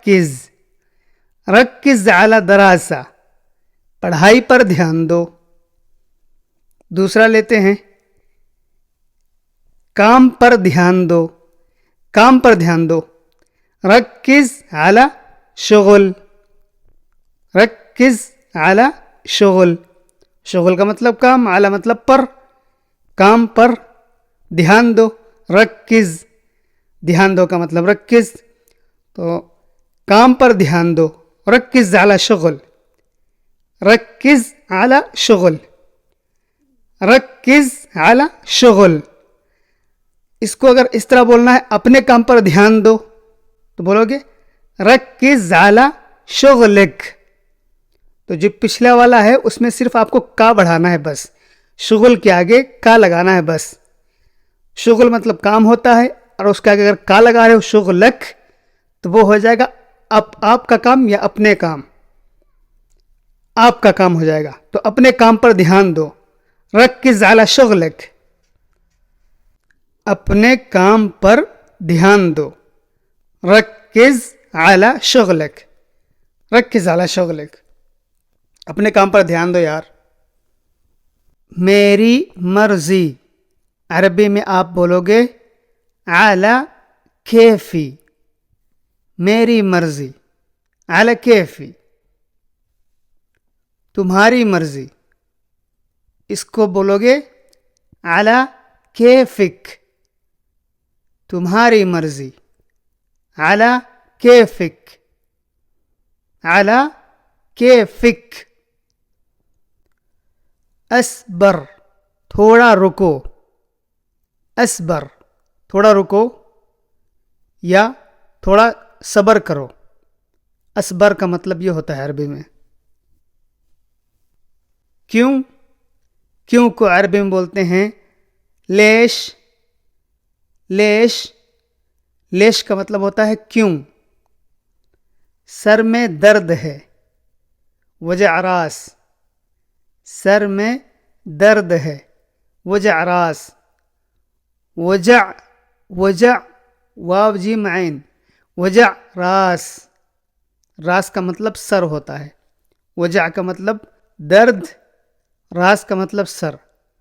رکز، رکز علی دراسہ، پڑھائی پر دھیان دو. دوسرا لیتے ہیں کام پر دھیان دو، کام پر دھیان دو. رکز علی شغل، رکز علی شغل. شغل کا مطلب کام، علی مطلب پر، کام پر دھیان دو. رکز، دھیان دو کا مطلب رکز، تو کام پر دھیان دو. رکز علی شغل، رکز علی شغل، رکز علی شغل. اس کو اگر اس طرح بولنا ہے اپنے کام پر دھیان دو تو بولو گے رکز علی شغلک. تو جو پچھلا والا ہے اس میں صرف آپ کو کا بڑھانا ہے بس، شغل کے آگے کا لگانا ہے بس. شغل مطلب کام ہوتا ہے، اور اس کے آگے اگر کا لگا رہے ہو شغلک تو وہ ہو جائے گا آپ کا کام یا اپنے کام، آپ کا کام ہو جائے گا. تو اپنے کام پر دھیان دو. رکز علی شغلک، اپنے کام پر دھیان دو. رکز علی شغلک، رکز علی شغلک، اپنے کام پر دھیان دو یار. میری مرضی، عربی میں آپ بولو گے علی کیفی، میری مرضی، علی کیفی. تمہاری مرضی، اس کو بولو گے علی کیفک، تمہاری مرضی، علی کیفک، علی کیفک. اصبر، تھوڑا رکو، اصبر تھوڑا رکو یا تھوڑا صبر کرو. اصبر کا مطلب یہ ہوتا ہے عربی میں. کیوں، کیوں کو عربی میں بولتے ہیں لیش. لیش، لیش کا مطلب ہوتا ہے کیوں. سر میں درد ہے، وجع راس، سر میں درد ہے، وجع راس. وجع، وجع واو جیم عین، وجع راس، راس کا مطلب سر ہوتا ہے. وجع کا مطلب درد، راس کا مطلب سر.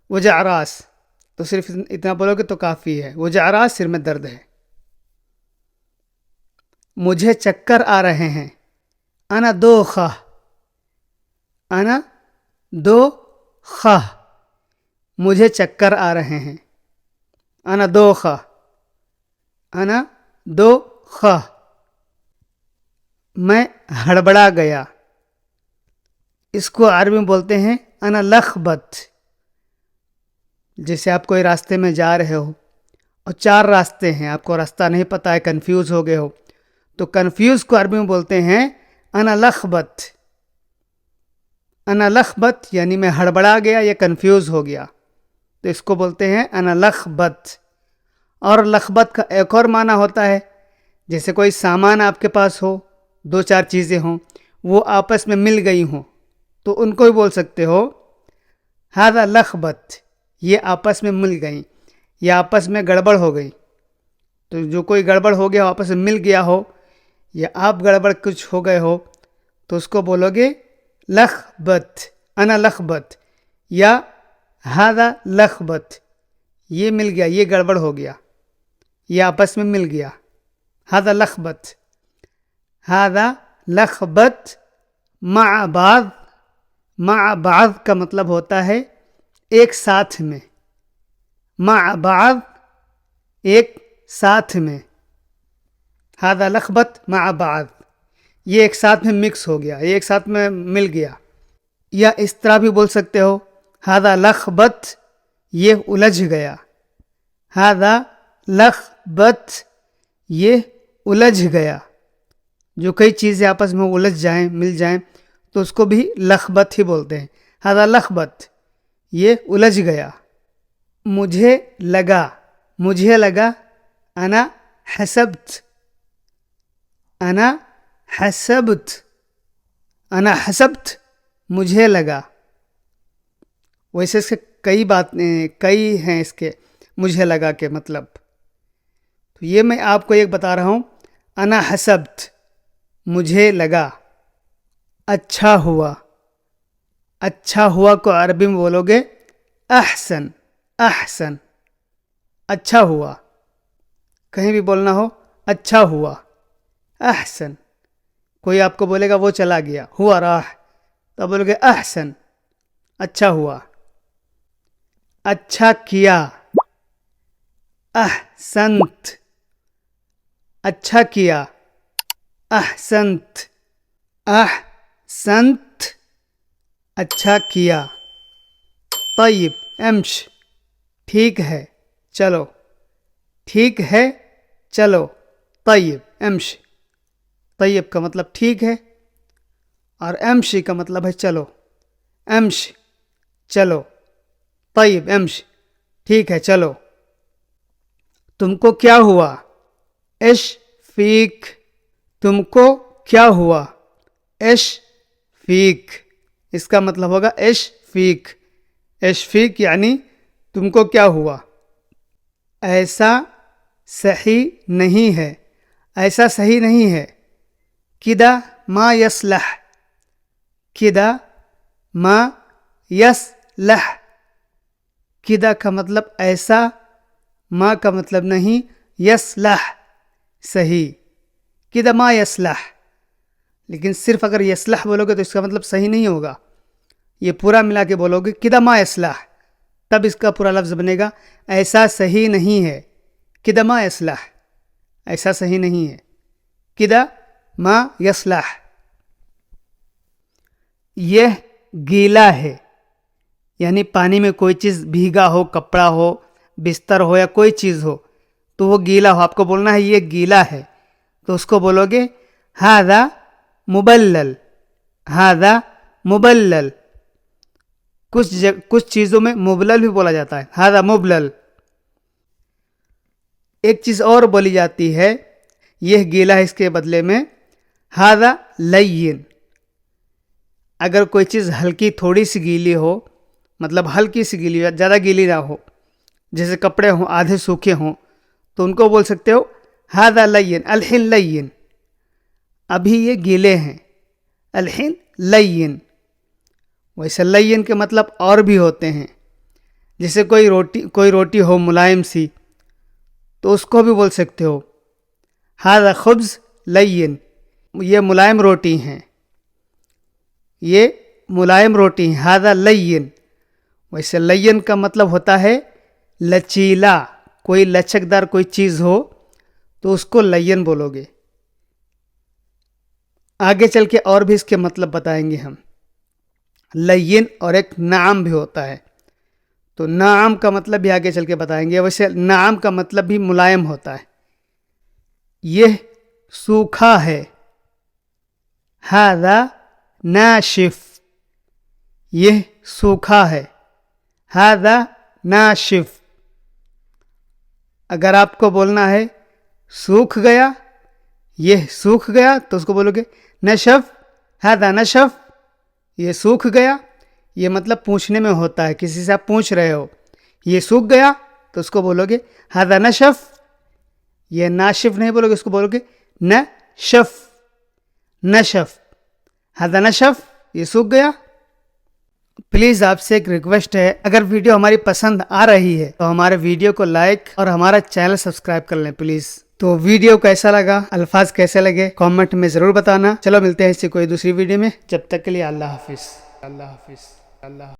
وجع راس، تو صرف اتنا بولو گے تو کافی ہے. وجع راس، سر میں درد ہے. مجھے چکر آ رہے ہیں، انا دوخہ، انا دوخہ، مجھے چکر آ رہے ہیں. انا دوخہ، انا دوخہ. میں ہڑبڑا گیا، اس کو عربی میں بولتے ہیں انا لخبت. جیسے آپ کوئی راستے میں جا رہے ہو اور 4 راستے ہیں، آپ کو راستہ نہیں پتہ ہے، کنفیوز ہو گئے ہو، تو کنفیوز کو عربی میں بولتے ہیں انا لخبت. انا لخبت یعنی میں ہڑبڑا گیا یا کنفیوز ہو گیا، تو اس کو بولتے ہیں انا لخبت. اور لخبت کا ایک اور معنی ہوتا ہے، جیسے کوئی سامان آپ کے پاس ہو، 2-4 چیزیں ہوں، وہ آپس میں مل گئی ہوں، تو ان کو بھی بول سکتے ہو ھذا لخبت، یہ آپس میں مل گئیں یا آپس میں گڑبڑ ہو گئی. تو جو کوئی گڑبڑ ہو گیا ہو، آپس میں مل گیا ہو، یا آپ گڑبڑ کچھ ہو گئے ہو، تو اس کو بولو گے لخبت، انا لخبت یا ھذا لخبت، یہ مل گیا، یہ گڑبڑ ہو گیا، یہ آپس میں مل گیا. ھذا لخبت، ھذا لخبت. مع بعض، مع بعض کا مطلب ہوتا ہے ایک ساتھ میں. مع بعض، ایک ساتھ میں. ھذا لخبت مع بعض، یہ ایک ساتھ میں مکس ہو گیا، یہ ایک ساتھ میں مل گیا. یا اس طرح بھی بول سکتے ہو ھذا لخبت، یہ الجھ گیا. ھذا لخبت، یہ الجھ گیا. جو کئی چیزیں آپس میں الجھ جائیں، مل جائیں، تو اس کو بھی لخبت ہی بولتے ہیں. ھذا لخبت، یہ الجھ گیا. مجھے لگا، مجھے لگا، انا حسبت، انا حسبت، انا حسبت، مجھے لگا. ویسے اس کے کئی ہیں اس کے مجھے لگا کے مطلب. تو یہ میں آپ کو ایک بتا رہا ہوں، انا حسبت، مجھے لگا. اچھا ہوا. اچھا ہوا کو عربی میں بولو گے احسن. احسن اچھا ہوا. کہیں بھی بولنا ہو اچھا ہوا احسن. کوئی آپ کو بولے گا وہ چلا گیا ہوا راح تو بولو گے احسن اچھا ہوا. اچھا کیا احسنت. اچھا کیا احسنت. احسنت اچھا کیا. طیب امش ٹھیک ہے چلو. ٹھیک ہے چلو. طیب امش. طیب کا مطلب ٹھیک ہے اور امشی کا مطلب ہے چلو. امش چلو. طیب امش ٹھیک ہے چلو. تم کو کیا ہوا ايش فيك. تم کو کیا ہوا ايش فيك. اس کا مطلب ہوگا ايش فيك. ايش فيك یعنی تم کو کیا ہوا. ایسا صحیح نہیں ہے. ایسا صحیح نہیں ہے. کدا ما يصلح. کدا ما يصلح. کدا کا مطلب ایسا, ما کا مطلب نہیں, یصلح صحیح. کدا ما یصلح. لیکن صرف اگر یصلح بولو گے تو اس کا مطلب صحیح نہیں ہوگا. یہ پورا ملا کے بولو گے کدا ما یصلح تب اس کا پورا لفظ بنے گا ایسا صحیح نہیں ہے. کدا ما یصلح ایسا صحیح نہیں ہے. کدا ما یصلح. یہ گیلا ہے یعنی پانی میں کوئی چیز بھیگا ہو, کپڑا ہو, بستر ہو یا کوئی چیز ہو تو وہ گیلا ہو. آپ کو بولنا ہے یہ گیلا ہے تو اس کو بولو گے ھذا مبلل. ھذا مبلل. کچھ چیزوں میں مبلل بھی بولا جاتا ہے. ھذا مبلل. ایک چیز اور بولی جاتی ہے یہ گیلا ہے اس کے بدلے میں ھذا لین. اگر کوئی چیز ہلکی تھوڑی سی گیلی ہو, مطلب ہلکی سی گیلی ہو, زیادہ گیلی نہ ہو, جیسے کپڑے ہوں آدھے سوکھے ہوں تو ان کو بول سکتے ہو ھذا لین. الحین لین ابھی یہ گیلے ہیں. الحین لین. ویسے لین کے مطلب اور بھی ہوتے ہیں. جیسے کوئی روٹی ہو ملائم سی تو اس کو بھی بول سکتے ہو ھذا خبز لین. یہ ملائم روٹی ہیں. یہ ملائم روٹی ہیں. ھذا لین. ویسے لین کا مطلب ہوتا ہے لچیلا. کوئی لچکدار کوئی چیز ہو تو اس کو لین بولو گے. آگے چل کے اور بھی اس کے مطلب بتائیں گے ہم. لین اور ایک نعم بھی ہوتا ہے تو نعم کا مطلب بھی آگے چل کے بتائیں گے. ویسے نعم کا مطلب بھی ملائم ہوتا ہے. یہ سوکھا ہے. ھذا ناشف. یہ سوکھا ہے. ھذا ناشف. اگر آپ کو بولنا ہے سوکھ گیا, یہ سوکھ گیا تو اس کو بولو گے نشف. ھذا نشف. یہ سوکھ گیا. یہ مطلب پوچھنے میں ہوتا ہے. کسی سے آپ پوچھ رہے ہو یہ سوکھ گیا تو اس کو بولو گے ھذا نشف. یہ ناشف نہیں بولو گے, اس کو بولو گے نشف. نشف. ھذا نشف. یہ سوکھ گیا. پلیز آپ سے ایک ریکویسٹ ہے, اگر ویڈیو ہماری پسند آ رہی ہے تو ہمارے ویڈیو کو لائک اور ہمارا چینل سبسکرائب کر لیں پلیز. تو ویڈیو کیسا لگا, الفاظ کیسے لگے, کامنٹ میں ضرور بتانا. چلو ملتے ہیں اس سے کوئی دوسری ویڈیو میں. جب تک کے لیے اللہ حافظ. اللہ حافظ. اللہ